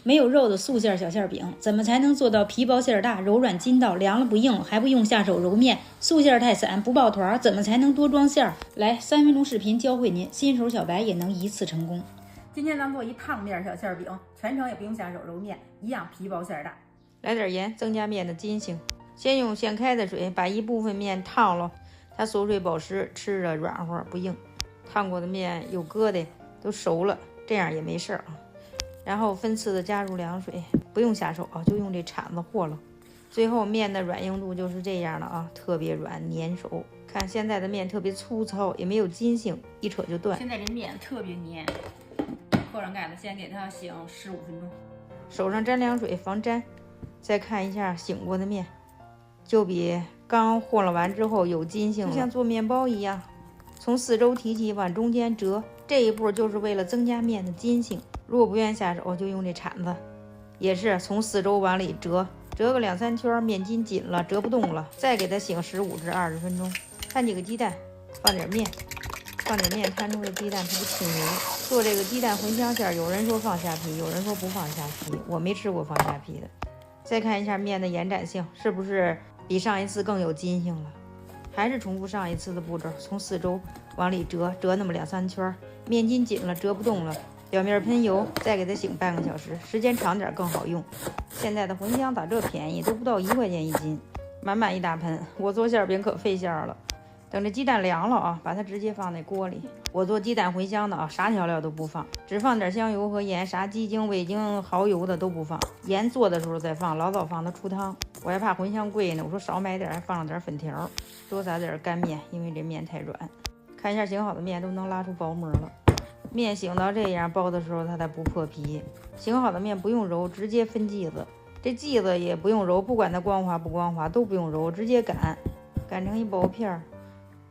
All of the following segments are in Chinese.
没有肉的素馅小馅饼，怎么才能做到皮薄馅大、柔软筋道、凉了不硬，还不用下手揉面？素馅太散不抱团，怎么才能多装馅儿？来，3分钟视频教会您，新手小白也能一次成功。今天咱们做一烫面小馅饼，全程也不用下手揉面，一样皮薄馅大。来点盐，增加面的筋性。先用先开的水把一部分面烫了，它锁水保湿，吃着软和不硬。烫过的面有疙瘩都熟了，这样也没事啊。然后分次的加入凉水，不用下手啊，就用这铲子和了。最后面的软硬度就是这样的啊，特别软粘手。看现在的面特别粗糙，也没有筋性，一扯就断。现在这面特别粘，扣上盖子，先给它醒15分钟。手上沾凉水防粘。再看一下醒过的面，就比刚和了完之后有筋性了，就像做面包一样，从四周提起往中间折。这一步就是为了增加面的筋性。如果不愿意下手，就用这铲子，也是从四周往里折，折个2-3圈，面筋紧了，折不动了，再给它醒15至20分钟。摊几个鸡蛋，放点面，摊出的鸡蛋特别轻柔。做这个鸡蛋茴香馅，有人说放虾皮，有人说不放虾皮，我没吃过放虾皮的。再看一下面的延展性，是不是比上一次更有筋性了？还是重复上一次的步骤，从四周往里折，折那么2-3圈，面筋紧了，折不动了，表面喷油，再给它醒半个小时，时间长点更好用。现在的茴香咋这便宜，都不到1块钱1斤，满一大盆。我做馅饼可费馅了。等这鸡蛋凉了啊，把它直接放在锅里。我做鸡蛋茴香的啊，啥调料都不放，只放点香油和盐，啥鸡精、味精、蚝油的都不放。盐做的时候再放，老早放它出汤。我还怕茴香贵呢，我说少买点，还放上点粉条，多撒点干面，因为这面太软。看一下醒好的面都能拉出薄膜了。面醒到这样，包的时候它才不破皮。醒好的面不用揉，直接分剂子。这剂子也不用揉，不管它光滑不光滑都不用揉，直接擀成一薄片儿。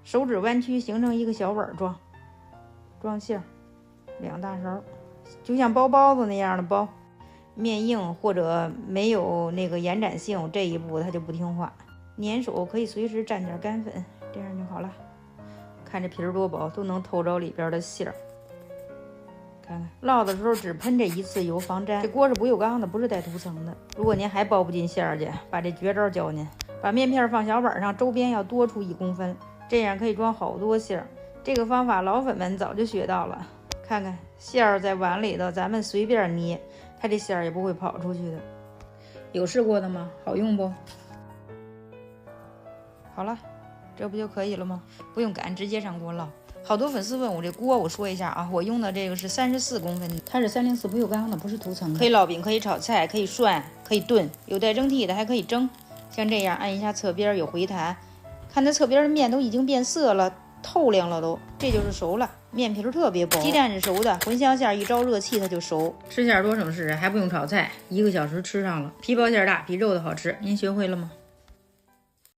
手指弯曲形成一个小碗状，装馅，2大勺，就像包包子那样的包。面硬或者没有那个延展性，这一步它就不听话，粘手，可以随时蘸点干粉，这样就好了。看这皮儿多薄，都能透着里边的馅儿。看看烙的时候只喷这一次油防粘。这锅是不锈钢的，不是带涂层的。如果您还包不进馅儿去，把这绝招教您：把面片放小碗上，周边要多出1公分。这样可以装好多馅儿，这个方法老粉们早就学到了。看看馅儿在碗里头，咱们随便捏，它这馅儿也不会跑出去的。有试过的吗？好用不？好了，这不就可以了吗？不用擀，直接上锅烙。好多粉丝问我这锅，我说一下啊，我用的这个是34公分，它是304不锈钢的，不是涂层的，可以烙饼，可以炒菜，可以涮，可以炖，有带蒸屉的，还可以蒸。像这样按一下侧边有回弹。看它侧边的面都已经变色了，透亮了都，这就是熟了。面皮特别薄，鸡蛋是熟的，茴香馅一招热气它就熟。吃馅多省事，还不用炒菜，1个小时吃上了。皮薄馅大，比肉的好吃。您学会了吗？